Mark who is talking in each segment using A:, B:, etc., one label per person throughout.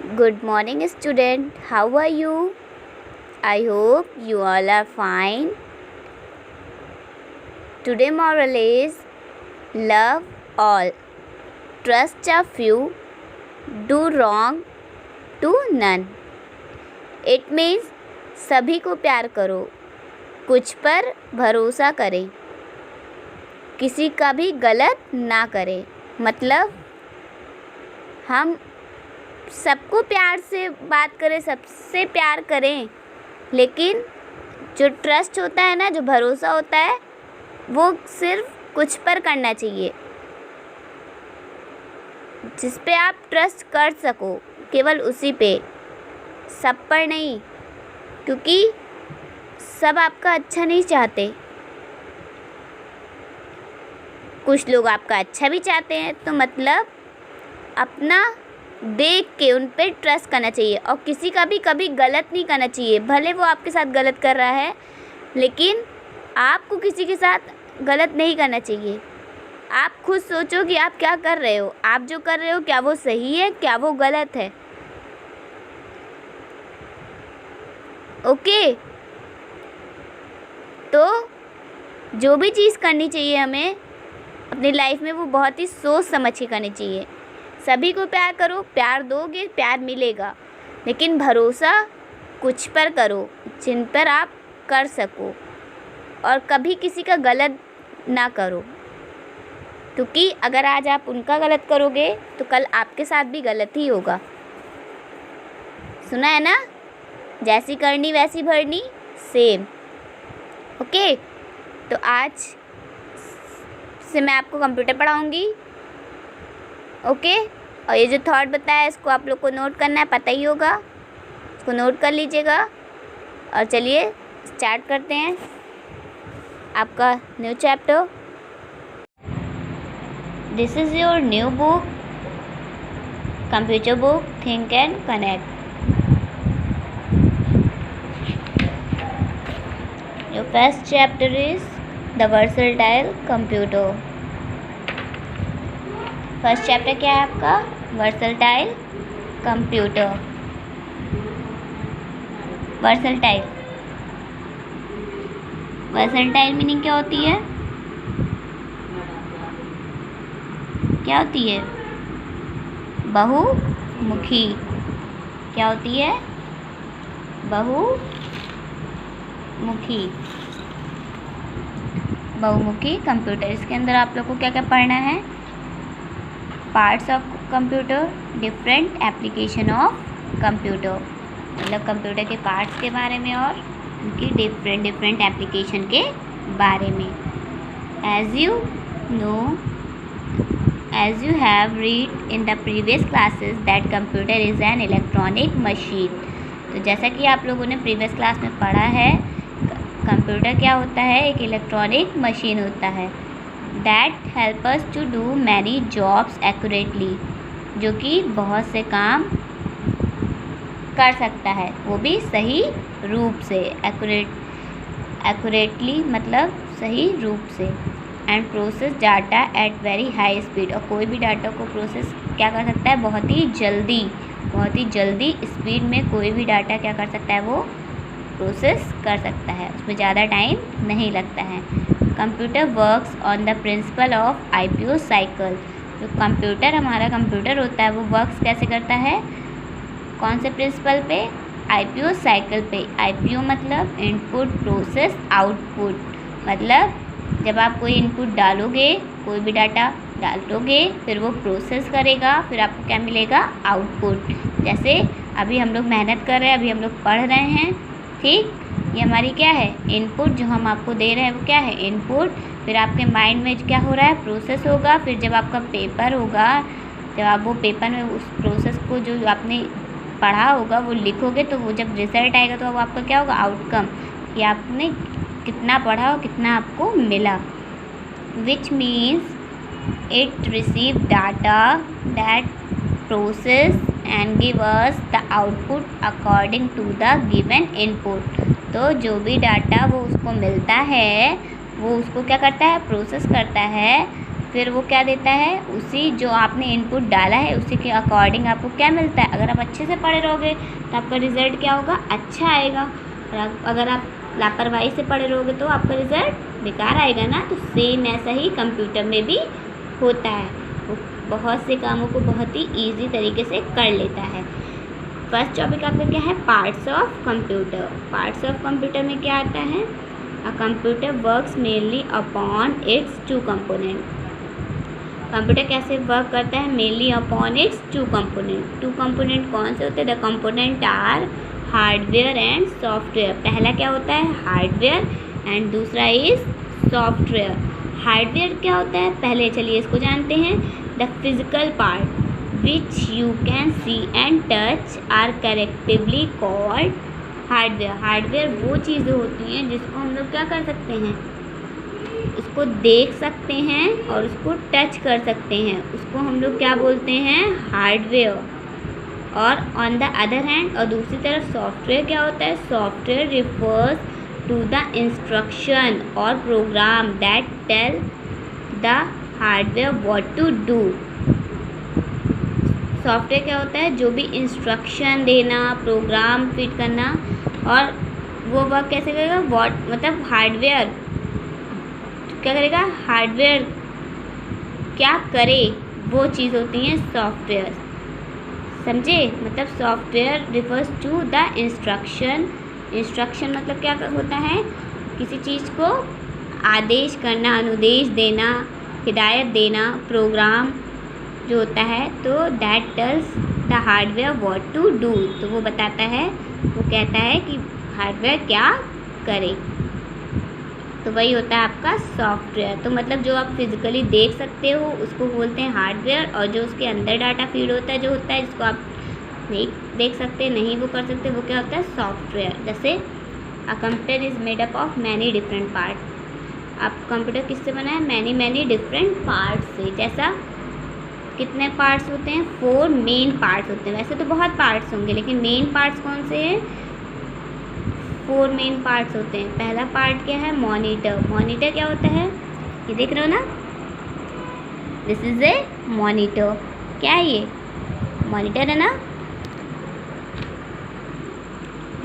A: Good morning, student. How are you? I hope you all are fine. Today moral is love all, trust a few, do wrong to none. It means सभी को प्यार करो, कुछ पर भरोसा करें, किसी का भी गलत ना करें। मतलब हम सबको प्यार से बात करें, सबसे प्यार करें, लेकिन जो ट्रस्ट होता है ना, जो भरोसा होता है, वो सिर्फ कुछ पर करना चाहिए, जिस पे आप ट्रस्ट कर सको, केवल उसी पे, सब पर नहीं, क्योंकि सब आपका अच्छा नहीं चाहते। कुछ लोग आपका अच्छा भी चाहते हैं, तो मतलब अपना देख के उन पे ट्रस्ट करना चाहिए और किसी का भी कभी गलत नहीं करना चाहिए। भले वो आपके साथ गलत कर रहा है, लेकिन आपको किसी के साथ गलत नहीं करना चाहिए। आप खुद सोचो कि आप क्या कर रहे हो, आप जो कर रहे हो क्या वो सही है, क्या वो गलत है। ओके, तो जो भी चीज़ करनी चाहिए हमें अपनी लाइफ में, वो बहुत ही सोच समझ के करनी चाहिए। सभी को प्यार करो, प्यार दोगे प्यार मिलेगा, लेकिन भरोसा कुछ पर करो जिन पर आप कर सको, और कभी किसी का गलत ना करो, क्योंकि अगर आज आप उनका गलत करोगे तो कल आपके साथ भी गलत ही होगा। सुना है ना, जैसी करनी वैसी भरनी, सेम। ओके, तो आज से मैं आपको कंप्यूटर पढ़ाऊँगी। ओके, और ये जो थॉट बताया है इसको आप लोग को नोट करना है, पता ही होगा, इसको नोट कर लीजिएगा। और चलिए स्टार्ट करते हैं आपका new chapter. This is your new book, computer book, think and connect. Your first chapter is the versatile computer. First chapter क्या है आपका? Versatile computer. Versatile, versatile meaning क्या होती है? क्या होती है? बहुमुखी। क्या होती है? बहुमुखी। बहुमुखी कंप्यूटर। इसके अंदर आप लोग को क्या क्या पढ़ना है? Parts of computer, different application of computer, मतलब कंप्यूटर के पार्ट्स के बारे में और उनकी डिफरेंट एप्लीकेशन के बारे में। As you have read in the previous classes that computer is an electronic machine. तो जैसा कि आप लोगों ने प्रीवियस क्लास में पढ़ा है, कंप्यूटर क्या होता है? एक इलेक्ट्रॉनिक मशीन होता है। That help us to do many jobs accurately, जो कि बहुत से काम कर सकता है, वो भी सही रूप से। एक्यूरेटली मतलब सही रूप से। And process data at very high speed, और कोई भी डाटा को प्रोसेस क्या कर सकता है? बहुत ही जल्दी स्पीड में कोई भी डाटा क्या कर सकता है? वो प्रोसेस कर सकता है, उसमें ज़्यादा टाइम नहीं लगता है। Computer works on the principle of IPO cycle. जो कंप्यूटर हमारा कंप्यूटर होता है, वो वर्क्स कैसे करता है? कौन से प्रिंसिपल पे? आईपीओ साइकिल पे। आईपीओ मतलब इनपुट प्रोसेस आउटपुट, मतलब जब आप कोई इनपुट डालोगे, कोई भी डाटा डालोगे, फिर वो प्रोसेस करेगा, फिर आपको क्या मिलेगा? आउटपुट। जैसे अभी हम लोग मेहनत कर रहे हैं, अभी हम लोग पढ़ रहे हैं, ठीक, ये हमारी क्या है? इनपुट। जो हम आपको दे रहे हैं वो क्या है? इनपुट। फिर आपके माइंड में क्या हो रहा है? प्रोसेस होगा। फिर जब आपका पेपर होगा, जब आप वो पेपर में उस प्रोसेस को जो आपने पढ़ा होगा वो लिखोगे, तो वो जब रिजल्ट आएगा तो वो आपका क्या होगा? आउटकम, कि आपने कितना पढ़ा और कितना आपको मिला। Which means it receive data that process and give us the output according to the given input. तो जो भी डाटा वो उसको मिलता है, वो उसको क्या करता है? प्रोसेस करता है, फिर वो क्या देता है, उसी जो आपने इनपुट डाला है उसी के अकॉर्डिंग आपको क्या मिलता है। अगर आप अच्छे से पढ़े रहोगे तो आपका रिज़ल्ट क्या होगा, अच्छा आएगा। और अगर आप लापरवाही से पढ़े रहोगे तो आपका रिज़ल्ट बेकार आएगा ना। तो सेम ऐसा ही कंप्यूटर में भी होता है, वो बहुत से कामों को बहुत ही ईजी तरीके से कर लेता है। फर्स्ट टॉपिक आपका क्या है, parts of computer. Parts of computer में क्या आता है, a computer works mainly upon its two component. Computer कैसे वर्क करता है, mainly upon its two component. Two component कौन से होते हैं, the component are hardware and software. पहला क्या होता है, हार्डवेयर, एंड दूसरा इज सॉफ्टवेयर। हार्डवेयर क्या होता है, पहले चलिए इसको जानते हैं। The physical part which you can see and touch are correctively called hardware. Hardware वो चीज़ें होती हैं जिसको हम लोग क्या कर सकते हैं, उसको देख सकते हैं और उसको टच कर सकते हैं, उसको हम लोग क्या बोलते हैं, हार्डवेयर। और ऑन द अदर हैंड, और दूसरी तरफ सॉफ्टवेयर क्या होता है, software refers to the instruction और program that tell the hardware what to do. Software क्या होता है, जो भी इंस्ट्रक्शन देना, प्रोग्राम फिट करना, और वो वर्क कैसे करेगा, व्हाट मतलब हार्डवेयर क्या करेगा, हार्डवेयर क्या करे वो चीज़ होती है सॉफ्टवेयर। समझे, मतलब software refers to the instruction. Instruction मतलब क्या होता है, किसी चीज़ को आदेश करना, अनुदेश देना, हिदायत देना, प्रोग्राम जो होता है। तो that tells the hardware what to do, तो वो बताता है, वो कहता है कि हार्डवेयर क्या करे। तो वही होता है आपका सॉफ्टवेयर। तो मतलब जो आप फिजिकली देख सकते हो उसको बोलते हैं हार्डवेयर, और जो उसके अंदर डाटा फीड होता है, जो होता है जिसको आप नहीं देख सकते, नहीं वो कर सकते, वो क्या होता है, सॉफ्टवेयर। जैसे अ computer is made up of many different part. अब कंप्यूटर किससे बना है, मैनी डिफरेंट पार्ट्स से। जैसा कितने पार्ट्स होते हैं, 4 मेन पार्ट्स होते हैं। वैसे तो बहुत पार्ट्स होंगे लेकिन मेन पार्ट्स कौन से हैं, 4 मेन पार्ट्स होते हैं। पहला पार्ट क्या है, मॉनिटर। मॉनिटर क्या होता है, ये देख रहे हो ना, दिस इज ए मॉनिटर। क्या है ये, मॉनिटर है ना।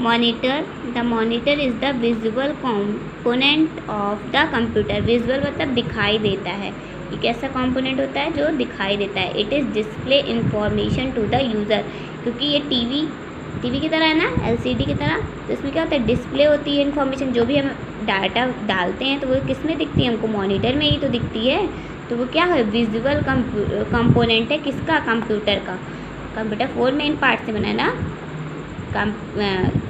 A: Monitor, the monitor is the visual component of the computer. Visual मतलब दिखाई देता है, ये कैसा कंपोनेंट होता है, जो दिखाई देता है। It is display information to the user, क्योंकि ये टीवी की तरह है ना, एलसीडी की तरह। तो इसमें क्या होता है, डिस्प्ले होती है इन्फॉर्मेशन, जो भी हम डाटा डालते हैं तो वो किस में दिखती है, हमको मॉनिटर में ही तो दिखती है। तो वो क्या है, विजुअल कंपोनेंट है किसका, कंप्यूटर का। कंप्यूटर 4 मेन पार्ट से बना है ना,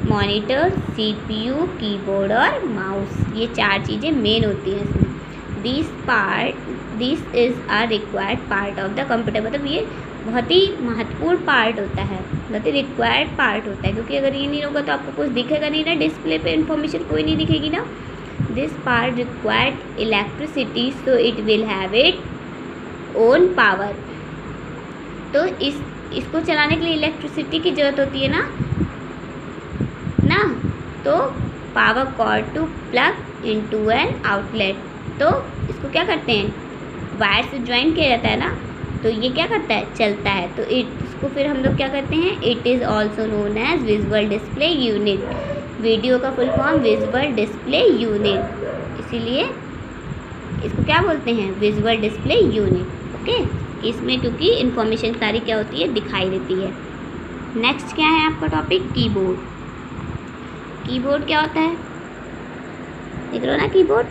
A: मॉनिटर, सीपीयू, कीबोर्ड और माउस, ये 4 चीज़ें मेन होती हैं इसमें। This is a required part of the computer, मतलब ये बहुत ही महत्वपूर्ण पार्ट होता है, बहुत ही रिक्वायर्ड पार्ट होता है, क्योंकि अगर ये नहीं होगा तो आपको कुछ दिखेगा नहीं ना, डिस्प्ले पे इंफॉर्मेशन कोई नहीं दिखेगी ना। This part required electricity so it will have it own power. तो इसको चलाने के लिए इलेक्ट्रिसिटी की ज़रूरत होती है ना, तो power cord to plug into an outlet. तो इसको क्या करते हैं, वायर से ज्वाइन किया जाता है ना, तो ये क्या करता है, चलता है। तो इसको फिर हम लोग क्या करते हैं, it is also known as visual display unit. Video का full form visual display unit, इसीलिए इसको क्या बोलते हैं, विजुअल डिस्प्ले यूनिट। ओके, इसमें क्योंकि इन्फॉर्मेशन सारी क्या होती है, दिखाई देती है। नेक्स्ट क्या है आपका टॉपिक, कीबोर्ड। कीबोर्ड क्या होता है, देख रहे हो ना, keyboard.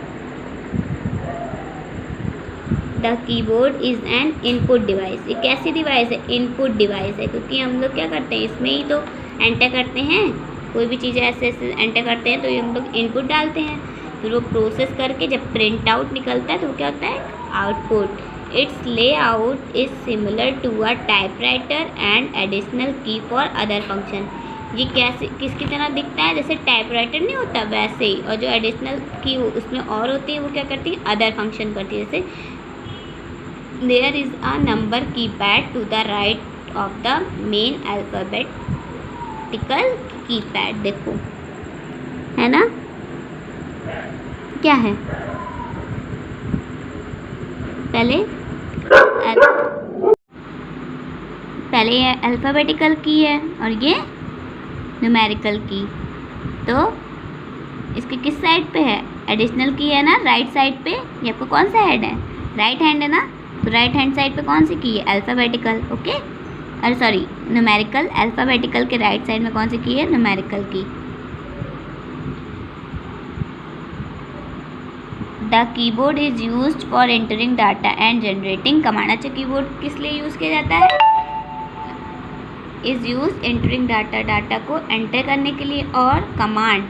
A: The keyboard is an input device. एक ऐसी डिवाइस है, इनपुट डिवाइस है, क्योंकि हम लोग क्या करते हैं, इसमें ही तो एंटर करते हैं, कोई भी चीज़ ऐसे ऐसे एंटर करते हैं तो हम लोग इनपुट डालते हैं, फिर वो प्रोसेस करके जब प्रिंट आउट निकलता है तो वो क्या होता है, output. Its layout is similar to a typewriter and additional key for other function. ये कैसे किसकी तरह दिखता है, जैसे टाइपराइटर नहीं होता वैसे ही, और जो एडिशनल की उसमें और होती है वो क्या करती है, अदर फंक्शन करती है। जैसे there is a number keypad to the right of the main alphabetical keypad, देखो है ना, क्या है, पहले पहले ये अल्फ़ाबेटिकल की है और ये न्यूमेरिकल की। तो इसके किस साइड पे है? एडिशनल की है ना, राइट साइड पे। ये आपको कौन सा हैंड है? राइट हैंड है ना, तो राइट हैंड साइड पे कौन सी की है? अल्फ़ाबेटिकल। ओके, अरे सॉरी, न्यूमेरिकल। अल्फ़ाबेटिकल के राइट साइड में कौन सी की है? न्यूमेरिकल की। The keyboard is used for entering data and generating command. अच्छा, कीबोर्ड किस लिए यूज़ किया जाता है? Is use entering data, data को एंटर करने के लिए, और कमांड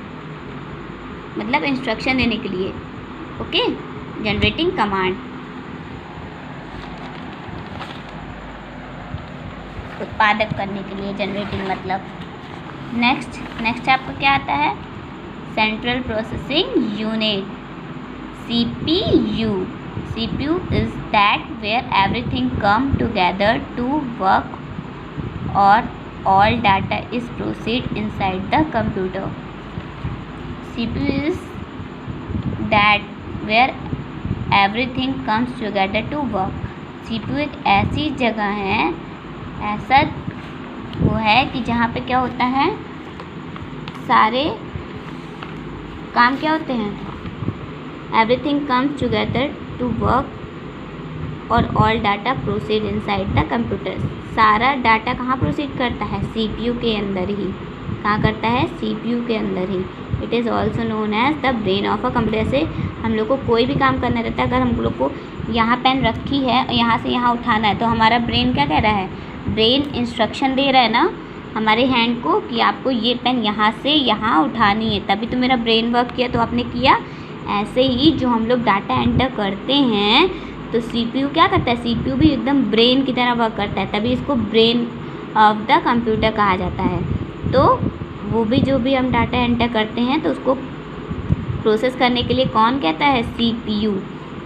A: मतलब इंस्ट्रक्शन देने के लिए। ओके, जनरेटिंग कमांड, उत्पादक करने के लिए जनरेटिंग मतलब। नेक्स्ट आपको क्या आता है? Central processing unit, CPU। CPU is that where everything come together to work or all data is proceed inside the computer. CPU is that where everything comes together to work. CPU एक ऐसी जगह है, ऐसा वो है कि जहाँ पे क्या होता है, सारे काम क्या होते हैं? Everything comes together to work और all data proceed inside the computer. सारा डाटा कहाँ प्रोसीड करता है? CPU के अंदर ही। कहाँ करता है? CPU के अंदर ही। It is also known as the brain of a computer. से हम लोग को कोई भी काम करना रहता है, अगर हम लोग को यहाँ पेन रखी है और यहाँ से यहाँ उठाना है, तो हमारा ब्रेन क्या कह रहा है? ब्रेन इंस्ट्रक्शन दे रहा है ना हमारे हैंड को कि आपको ये पेन यहाँ से यहाँ उठानी है, तभी तो मेरा ब्रेन वर्क किया, तो आपने किया। ऐसे ही जो हम लोग डाटा एंटर करते हैं, तो CPU क्या करता है? CPU भी एकदम ब्रेन की तरह वर्क करता है, तभी इसको ब्रेन ऑफ द कंप्यूटर कहा जाता है। तो वो भी जो भी हम डाटा एंटर करते हैं, तो उसको प्रोसेस करने के लिए कौन कहता है? CPU,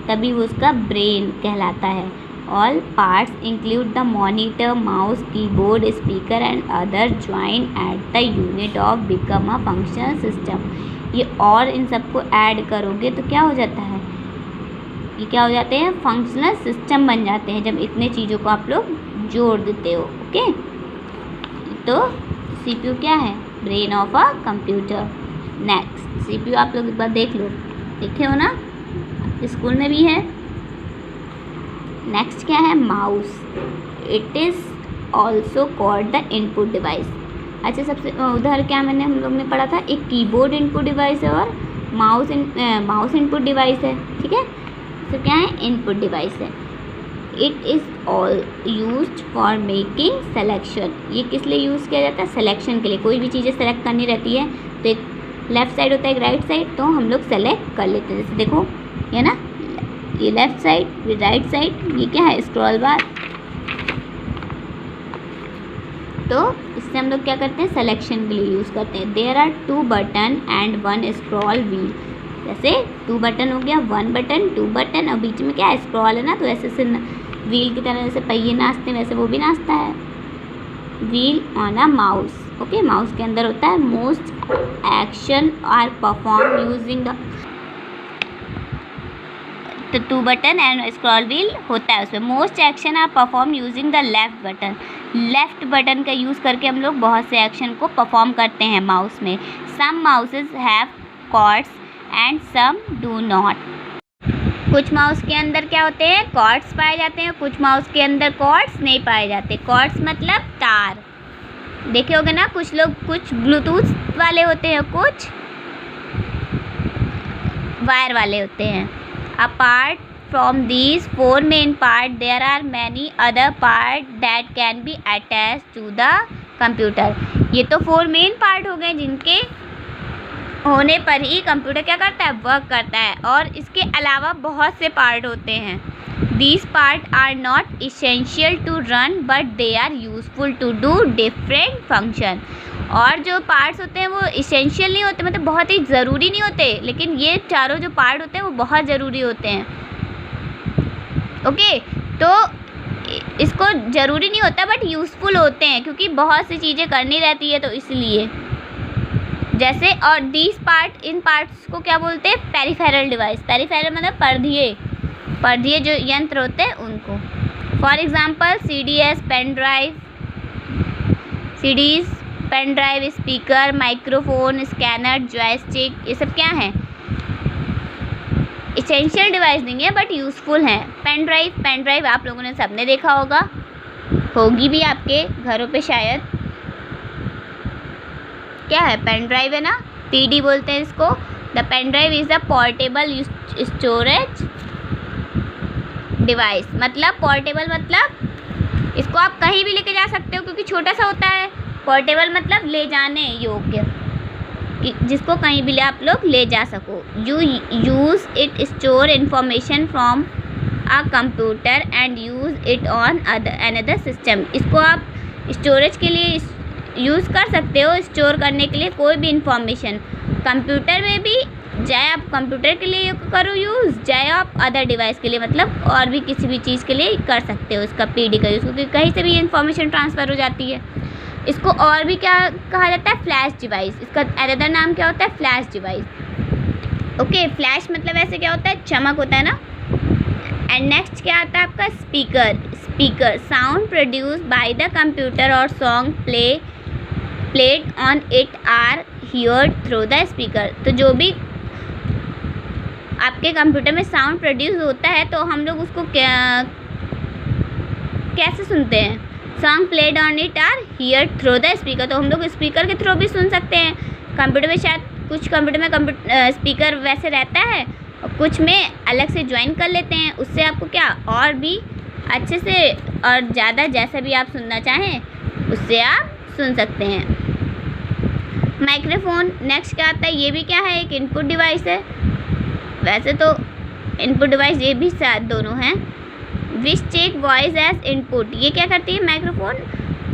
A: तभी वो उसका ब्रेन कहलाता है। All parts include the monitor, mouse, keyboard, speaker and other join at the unit of become a functional system. ये और इन सबको ऐड करोगे तो क्या हो जाता है? ये क्या हो जाते हैं? फंक्शनल सिस्टम बन जाते हैं, जब इतने चीज़ों को आप लोग जोड़ देते हो। ओके, तो CPU क्या है? Brain of a computer. Next CPU आप लोग एक बार देख लो, देखे हो ना, स्कूल में भी है। नेक्स्ट क्या है? Mouse. It is also called the input device. अच्छा, सबसे उधर क्या हम लोग ने पढ़ा था? एक कीबोर्ड इनपुट डिवाइस है और माउस इनपुट डिवाइस है। ठीक है, तो क्या है? इनपुट डिवाइस है। It is all used for making selection. ये किस लिए यूज़ किया जाता है? सिलेक्शन के लिए। कोई भी चीज़ें सेलेक्ट करनी रहती है, तो एक लेफ़्ट साइड होता है, एक राइट साइड, तो हम लोग सेलेक्ट कर लेते हैं। जैसे देखो ये ना, ये लेफ़्ट साइड, ये राइट साइड, ये क्या है? स्क्रॉल बार। तो इससे हम लोग क्या करते हैं? सिलेक्शन के लिए यूज़ करते हैं। There are 2 button and 1 scroll wheel. जैसे 2 बटन हो गया, 1 बटन, 2 बटन, और बीच में क्या है? स्क्रॉल है ना, तो ऐसे से व्हील की तरह जैसे पहिए नाचते हैं, वैसे वो भी नाचता है। Wheel on a mouse. Okay, mouse के अंदर होता है। Most action are perform using the, तो 2 बटन एंड स्क्रॉल व्हील होता है उसमें। Most action are perform using the left button. Left button का यूज़ करके हम लोग बहुत से एक्शन को परफॉर्म करते हैं माउस में। Some mouses have cords and some do not. कुछ माउस के अंदर क्या होते हैं? कॉर्ड्स पाए जाते हैं, कुछ माउस के अंदर कॉर्ड्स नहीं पाए जाते। कॉर्ड्स मतलब तार, देखे होगे ना, कुछ लोग कुछ ब्लूटूथ वाले होते हैं, कुछ वायर वाले होते हैं। Apart from these 4 main parts, there are many other parts that can be attached to the computer. ये तो 4 मेन पार्ट हो गए जिनके होने पर ही कंप्यूटर क्या करता है? वर्क करता है। और इसके अलावा बहुत से पार्ट होते हैं। These parts are not essential to run, but they are useful to do different function. और जो पार्ट्स होते हैं वो इसेंशियल नहीं होते, मतलब बहुत ही ज़रूरी नहीं होते, लेकिन ये चारों जो पार्ट होते हैं वो बहुत ज़रूरी होते हैं। ओके, तो इसको ज़रूरी नहीं होता बट यूज़फुल होते हैं, क्योंकि बहुत सी चीज़ें करनी रहती है, तो इसलिए। जैसे, और दीज पार्ट, इन पार्ट्स को क्या बोलते हैं? Peripheral device. पेरिफेरल मतलब पर्दीय जो यंत्र होते हैं उनको। For example CDs pen drive, CDs pen drive, speaker, microphone, scanner, joystick, ये सब क्या हैं? इसेंशियल डिवाइस नहीं है बट यूज़फुल हैं। पेन ड्राइव आप लोगों ने सबने देखा होगी भी आपके घरों पे शायद। क्या है? पेन ड्राइव है ना, PD बोलते हैं इसको। The pen drive is the portable storage device. मतलब पोर्टेबल मतलब इसको आप कहीं भी लेके जा सकते हो क्योंकि छोटा सा होता है। पोर्टेबल मतलब ले जाने योग्य, जिसको कहीं भी आप लोग ले जा सको। You use it store information from a computer and use it on another system. इसको आप स्टोरेज के लिए यूज़ कर सकते हो, स्टोर करने के लिए कोई भी इंफॉर्मेशन। कंप्यूटर में भी, चाहे आप कंप्यूटर के लिए करो यूज़, चाहे आप अदर डिवाइस के लिए, मतलब और भी किसी भी चीज़ के लिए कर सकते हो इसका PD का यूज़, क्योंकि कहीं से भी इंफॉर्मेशन ट्रांसफ़र हो जाती है। इसको और भी क्या कहा जाता है? Flash device. इसका अदर नाम क्या होता है? Flash device. ओके, फ्लैश मतलब ऐसे क्या होता है? चमक होता है ना। एंड नेक्स्ट क्या आता है आपका? Speaker sound produce by the computer और song played on it are heard through the speaker. तो जो भी आपके कंप्यूटर में साउंड प्रोड्यूस होता है तो हम लोग उसको कैसे सुनते हैं? Song played on it are hear through the speaker. तो हम लोग स्पीकर के थ्रू भी सुन सकते हैं। कंप्यूटर में शायद कुछ कंप्यूटर में स्पीकर वैसे रहता है और कुछ में अलग से ज्वाइन कर लेते हैं। उससे आपको क्या और भी अच्छे से और ज़्यादा जैसा भी आप सुनना चाहें उससे आप सुन सकते हैं। माइक्रोफोन नेक्स्ट क्या आता है? ये भी क्या है? एक इनपुट डिवाइस है। वैसे तो इनपुट डिवाइस ये भी शायद दोनों हैं। Which take voice as input. ये क्या करती है? माइक्रोफोन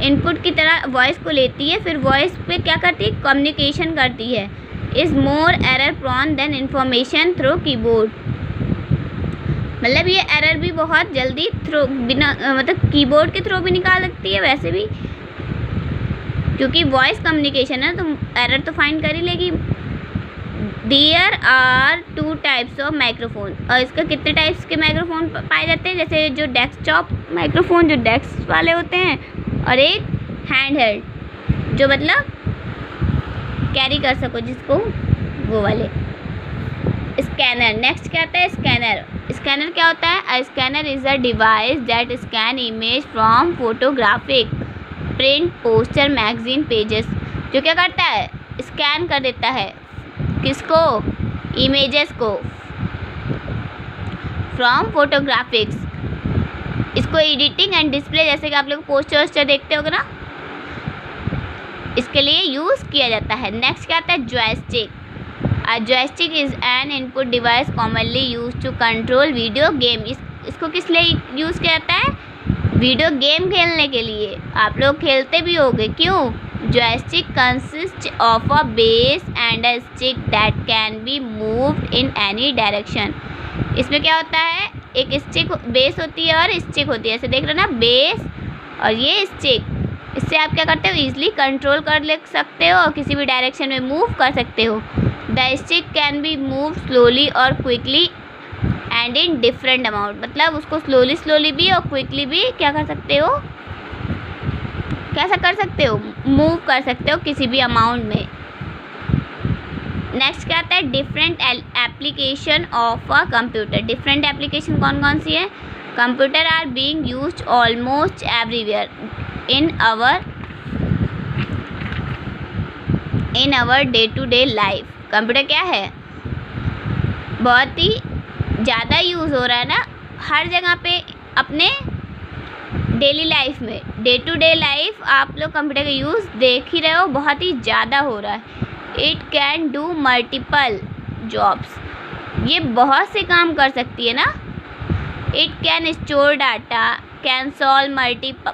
A: इनपुट की तरह वॉइस को लेती है, फिर वॉइस पे क्या करती है? कम्युनिकेशन करती है। Is more error prone than information through keyboard. मतलब ये एरर भी बहुत जल्दी बिना मतलब कीबोर्ड के थ्रू भी निकाल सकती है वैसे भी, क्योंकि वॉइस कम्युनिकेशन है तो एरर तो फाइंड कर ही लेगी। There are 2 types of microphone. और इसका कितने टाइप्स के माइक्रोफोन पाए जाते हैं? जैसे जो डेस्कटॉप माइक्रोफोन जो डेस्क वाले होते हैं, और एक हैंड हेल्ड जो मतलब कैरी कर सको जिसको, वो वाले। स्कैनर नेक्स्ट क्या आता है? स्कैनर क्या होता है? A scanner is a device that scan image from photographic print poster magazine pages. जो क्या करता है? स्कैन कर देता है किसको? इमेजेस को फ्रॉम फोटोग्राफिक्स। इसको एडिटिंग एंड डिस्प्ले, जैसे कि आप लोग पोस्टर वोस्टर देखते होगे ना, इसके लिए यूज़ किया जाता है। नेक्स्ट क्या आता है? Joystick. A joystick is an input device commonly use to control video game. इसको किस लिए यूज़ किया जाता है? वीडियो गेम खेलने के लिए। आप लोग खेलते भी होगे, क्यों? Joystick consists of a base and a stick that can be moved in any direction. इसमें क्या होता है? एक स्टिक बेस होती है और स्टिक होती है। ऐसे देख रहे हो ना, बेस और ये स्टिक। इससे आप क्या करते हो? ईजिली कंट्रोल कर ले सकते हो और किसी भी डायरेक्शन में मूव कर सकते हो। The stick can be move slowly और quickly and in different amount. मतलब उसको स्लोली भी और क्विकली भी क्या कर सकते हो? कैसा कर सकते हो? मूव कर सकते हो किसी भी अमाउंट में। नेक्स्ट क्या आता है? Different application of a computer. Different application कौन कौन सी है? Computer are being used almost everywhere in our day to day life. Computer क्या है? बहुत ही ज़्यादा यूज़ हो रहा है ना हर जगह पे अपने डेली लाइफ में। डे टू डे लाइफ आप लोग कंप्यूटर का यूज़ देख ही रहे हो, बहुत ही ज़्यादा हो रहा है। It can do multiple jobs. ये बहुत से काम कर सकती है ना। It can store data, can solve multiple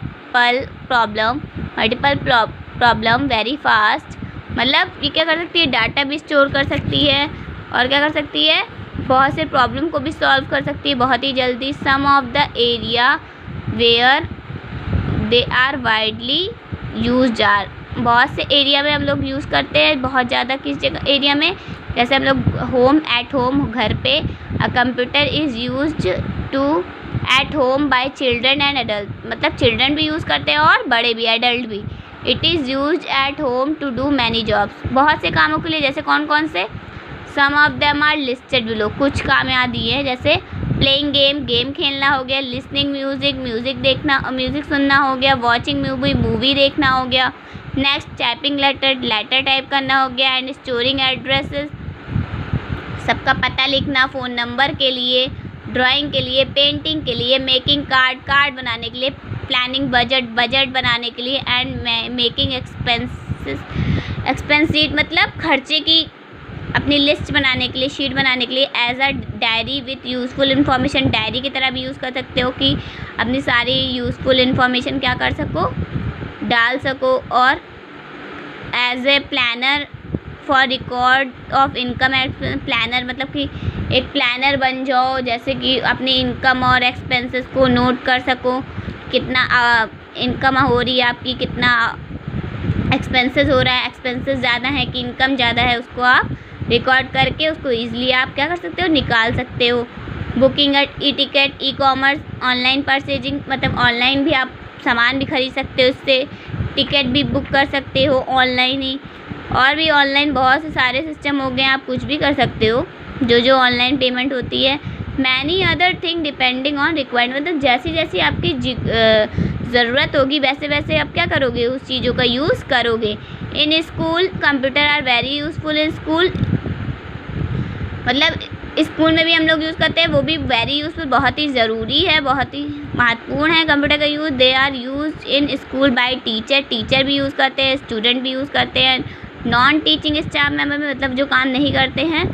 A: problem very fast. मतलब ये क्या कर सकती है? डाटा भी स्टोर कर सकती है और क्या कर सकती है? बहुत से प्रॉब्लम को भी सॉल्व कर सकती है बहुत ही जल्दी। Some of the area where they are widely used are. बहुत से एरिया में हम लोग यूज़ करते हैं, बहुत ज़्यादा किस जगह एरिया में? जैसे हम लोग एट होम घर पे a computer is used to at home by children and adult, मतलब चिल्ड्रन भी यूज़ करते हैं और बड़े भी, एडल्ट भी। It is use at home to do many jobs, बहुत से कामों के लिए। जैसे कौन कौन से? Some of them are listed below, कुछ काम यहाँ दिए हैं, जैसे प्लेइंग गेम, गेम खेलना हो गया, लिसनिंग म्यूज़िक, म्यूज़िक देखना, म्यूज़िक सुनना हो गया, वॉचिंग मूवी, मूवी देखना हो गया। Next typing letter, letter type करना हो गया। एंड स्टोरिंग एड्रेसेस, सबका पता लिखना फ़ोन नंबर के लिए, ड्राइंग के लिए, पेंटिंग के लिए, मेकिंग कार्ड, कार्ड बनाने के लिए, प्लानिंग बजट, बजट बनाने के लिए। And making expenses, expense sheet मतलब खर्चे की अपनी लिस्ट बनाने के लिए, शीट बनाने के लिए। As a diary with useful information, diary की तरह भी यूज़ कर सकते हो कि अपनी सारी यूज़फुल इन्फॉर्मेशन क्या कर सको, डाल सको। और as a planner for record of income expense, planner मतलब कि एक प्लानर बन जाओ, जैसे कि अपनी इनकम और एक्सपेंसेस को नोट कर सको, कितना इनकम हो रही है आपकी, कितना एक्सपेंसेस हो रहा है, एक्सपेंसेस ज़्यादा है कि इनकम ज़्यादा है, उसको आप रिकॉर्ड करके उसको ईजिली आप क्या कर सकते हो, निकाल सकते हो। Booking e ticket, e commerce, online purchasing, मतलब ऑनलाइन भी आप सामान भी खरीद सकते हो, उससे टिकट भी बुक कर सकते हो ऑनलाइन ही। और भी ऑनलाइन बहुत से सारे सिस्टम हो गए हैं, आप कुछ भी कर सकते हो जो ऑनलाइन पेमेंट होती है। Many other thing depending on requirement, मतलब जैसी जैसी आपकी ज़रूरत होगी वैसे वैसे आप क्या करोगे, उस चीज़ों का यूज़ करोगे। In school computer are very useful in school, मतलब स्कूल में भी हम लोग यूज़ करते हैं, वो भी वेरी यूज़फुल, बहुत ही ज़रूरी है, बहुत ही महत्वपूर्ण है कंप्यूटर का use. They are use in school by teacher, teacher भी यूज़ करते हैं, स्टूडेंट भी यूज़ करते हैं। नॉन टीचिंग स्टाफ मेंबर में, मतलब जो काम नहीं करते हैं,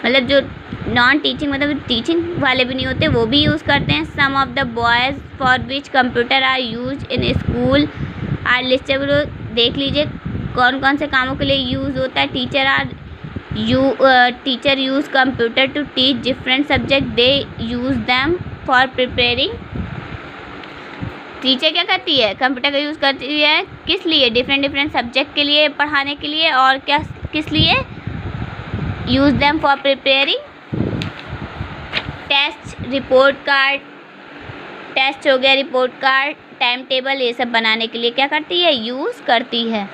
A: मतलब जो नॉन टीचिंग मतलब टीचिंग वाले भी नहीं होते, वो भी यूज़ करते हैं। Some of the boys for which computer are use in school are listed, देख लीजिए कौन कौन से कामों के लिए यूज़ होता है। Teacher use computer to teach different subject, they use them for preparing. Teacher क्या करती है, कंप्यूटर का यूज़ करती है, किस लिए, डिफरेंट सब्जेक्ट के लिए, पढ़ाने के लिए। और क्या किस लिए, use them for preparing test, report card, test हो गया, रिपोर्ट कार्ड, टाइम टेबल, ये सब बनाने के लिए क्या करती है, यूज़ करती है।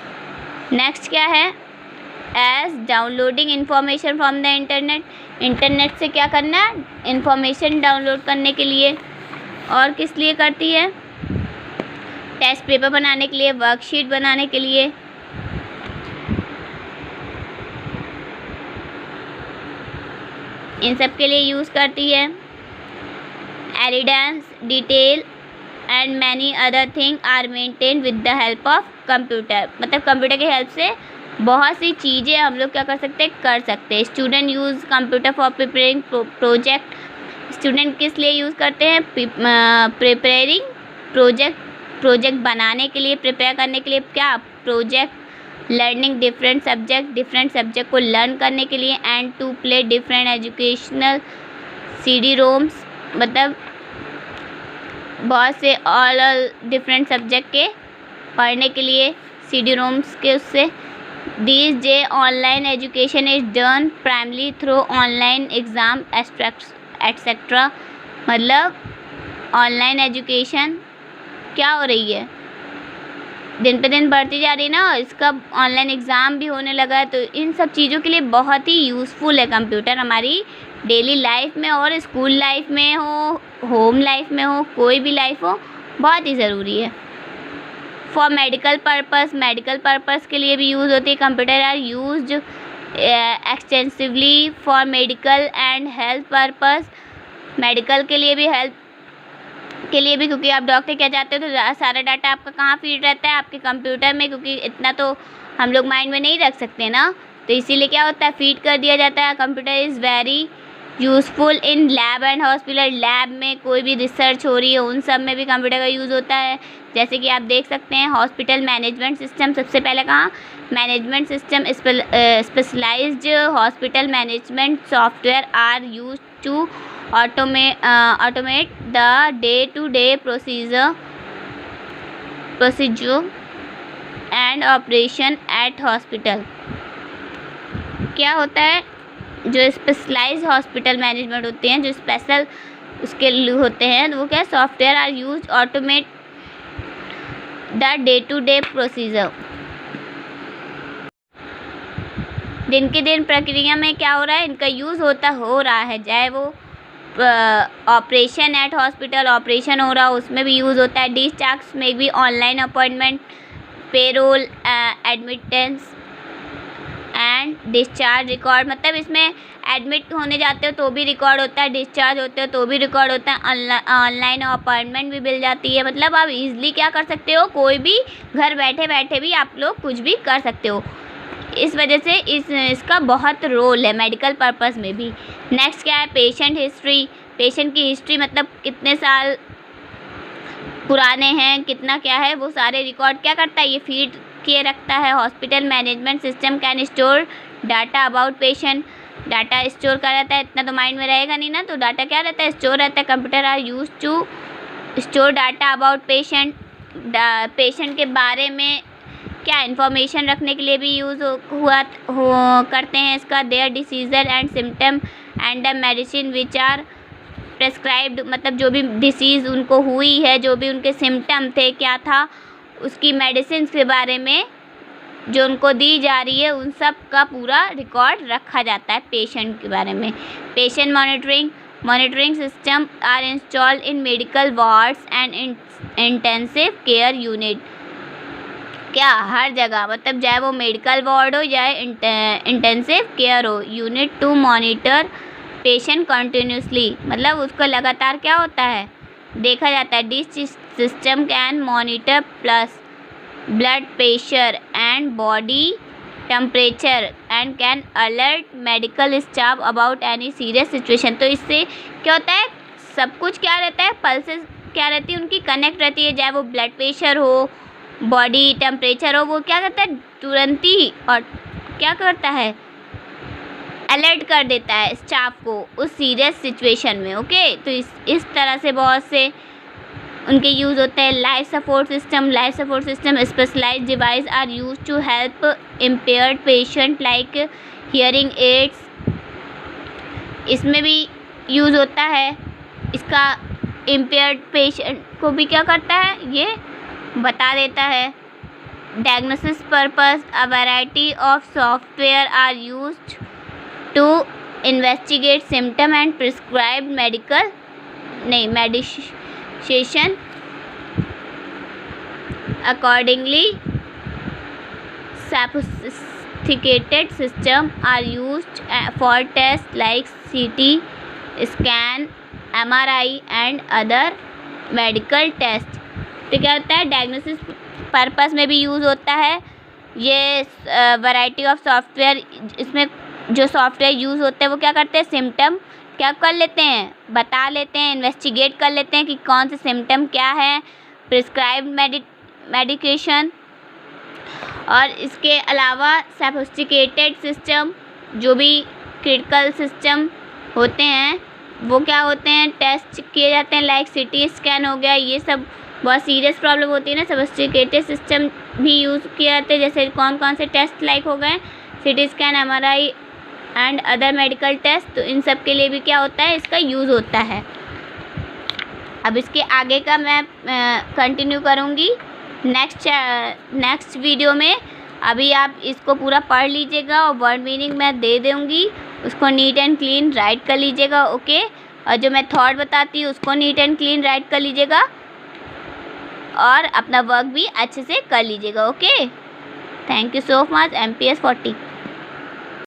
A: नेक्स्ट क्या है, as downloading information from the internet, internet से क्या करना, इंफॉर्मेशन डाउनलोड करने के लिए। और किस लिए करती है, टेस्ट पेपर बनाने के लिए, वर्कशीट बनाने के लिए। इन सब के लिए यूज़ करती है। Evidence, detail and many other thing are maintain with the help of computer, मतलब कंप्यूटर की हेल्प से बहुत सी चीज़ें हम लोग क्या कर सकते हैं। Student use computer for preparing project, student किस लिए यूज़ करते हैं, प्रिपेयरिंग प्रोजेक्ट बनाने के लिए, प्रिपेयर करने के लिए, क्या प्रोजेक्ट। लर्निंग डिफरेंट सब्जेक्ट को लर्न करने के लिए। And to play different educational CD ROMs, मतलब बहुत से ऑल डिफरेंट सब्जेक्ट के पढ़ने के लिए CD रोम्स के उससे। These days online education is done primarily through online exam etc. मतलब ऑनलाइन एजुकेशन क्या हो रही है, दिन पे दिन बढ़ती जा रही है ना, इसका ऑनलाइन एग्ज़ाम भी होने लगा है। तो इन सब चीज़ों के लिए बहुत ही यूज़फुल है कंप्यूटर हमारी डेली लाइफ में, और स्कूल लाइफ में हो, होम लाइफ में हो, कोई भी लाइफ हो, बहुत ही ज़रूरी है। फॉर मेडिकल पर्पस के लिए भी यूज़ होती है। Computer are used extensively for medical and health purpose, medical के लिए भी, हेल्थ के लिए भी, क्योंकि आप डॉक्टर क्या चाहते हो तो सारा डाटा आपका कहाँ फीड रहता है, आपके कंप्यूटर में, क्योंकि इतना तो हम लोग माइंड में नहीं रख सकते ना, तो इसीलिए क्या होता है, फीड कर दिया जाता है। Computer is very useful in lab and hospital, lab में कोई भी रिसर्च हो रही है उन सब में भी कंप्यूटर का यूज़ होता है। जैसे कि आप देख सकते हैं हॉस्पिटल मैनेजमेंट सिस्टम, सबसे पहले कहाँ, management system, specialised hospital management software are use to automate the day to day procedure and operation at hospital. क्या होता है, जो स्पेशलाइज्ड हॉस्पिटल मैनेजमेंट होते हैं, जो स्पेशल उसके लिए होते हैं, वो क्या software are use automate the day to day procedure. दिन के दिन प्रक्रिया में क्या हो रहा है, इनका यूज़ हो रहा है, चाहे वो ऑपरेशन एट हॉस्पिटल ऑपरेशन हो रहा हो उसमें भी यूज़ होता है। डिस्चार्ज में भी online appointment, payroll, admittance and discharge record, मतलब इसमें एडमिट होने जाते हो तो भी रिकॉर्ड होता है, डिस्चार्ज होते हो तो भी रिकॉर्ड होता है, ऑनलाइन अपॉइंटमेंट भी मिल जाती है। मतलब आप इजीली क्या कर सकते हो, कोई भी घर बैठे बैठे भी आप लोग कुछ भी कर सकते हो। इस वजह से इसका बहुत रोल है मेडिकल पर्पस में भी। नेक्स्ट क्या है, पेशेंट हिस्ट्री। पेशेंट की हिस्ट्री मतलब कितने साल पुराने हैं, कितना क्या है, वो सारे रिकॉर्ड क्या करता है, ये फीड किए रखता है। Hospital management system can store data about patient. Data store कर रहता है, इतना तो माइंड में रहेगा नहीं ना, तो डाटा क्या रहता है, स्टोर रहता है। Computer are use to store data about patient. Patient के बारे में क्या इन्फॉर्मेशन रखने के लिए भी यूज़ करते हैं इसका। Their diseases and symptom and the medicine which are prescribed, मतलब जो भी डिसीज़ उनको हुई है, जो भी उनके सिम्टम थे, क्या था, उसकी मेडिसिन के बारे में जो उनको दी जा रही है, उन सब का पूरा रिकॉर्ड रखा जाता है पेशेंट के बारे में। Patient monitoring system are installed in medical wards and intensive care unit. क्या हर जगह, मतलब चाहे वो मेडिकल वार्ड हो या इंटेंसिव केयर हो, unit to monitor patient continuously, मतलब उसको लगातार क्या होता है, देखा जाता है। This system can monitor pulse blood pressure and body temperature and can alert medical staff about any serious situation. तो इससे क्या होता है, सब कुछ क्या रहता है, पल्सेस क्या रहती है उनकी कनेक्ट रहती है, चाहे वो ब्लड प्रेशर हो, बॉडी टेम्परेचर हो, वो क्या करता है तुरंत ही, और क्या करता है, अलर्ट कर देता है स्टाफ को उस सीरियस सिचुएशन में। ओके, तो इस तरह से बहुत से उनके यूज़ होते हैं। Life support system specialised device are use to help impaired patient like hearing aids, इसमें भी यूज़ होता है। इसका इम्पेयर्ड पेशेंट को भी क्या करता है, ये बता देता है। Diagnosis purpose a variety of software are used to investigate symptom and prescribe medication accordingly. sophisticated system are used for tests like CT scan, MRI and other medical tests। तो क्या होता है, डायग्नोसिस पर्पस में भी use होता है ये variety of software. इसमें जो सॉफ्टवेयर यूज़ होते हैं वो क्या करते हैं, सिम्टम क्या कर लेते हैं, बता लेते हैं, इन्वेस्टिगेट कर लेते हैं कि कौन से सिम्टम क्या है, प्रिस्क्राइब्ड मेडिकेशन। और इसके अलावा सोफिस्टिकेटेड सिस्टम, जो भी क्रिटिकल सिस्टम होते हैं वो क्या होते हैं, टेस्ट किए जाते हैं, लाइक CT स्कैन हो गया, ये सब बहुत सीरियस प्रॉब्लम होती है ना, सोफिस्टिकेटेड सिस्टम भी यूज़ किए जाते हैं। जैसे कौन कौन से टेस्ट लाइक हो गए, CT scan, MRI and other medical test, तो इन सब के लिए भी क्या होता है, इसका यूज़ होता है। अब इसके आगे का मैं कंटिन्यू करूँगी नेक्स्ट वीडियो में। अभी आप इसको पूरा पढ़ लीजिएगा और वर्ड मीनिंग मैं दे दूँगी, उसको नीट एंड क्लीन राइट कर लीजिएगा। ओके, और जो मैं थॉट बताती हूँ उसको नीट एंड क्लीन राइट कर लीजिएगा और अपना वर्क भी अच्छे से कर लीजिएगा। Okay, thank you so much. MPS 40।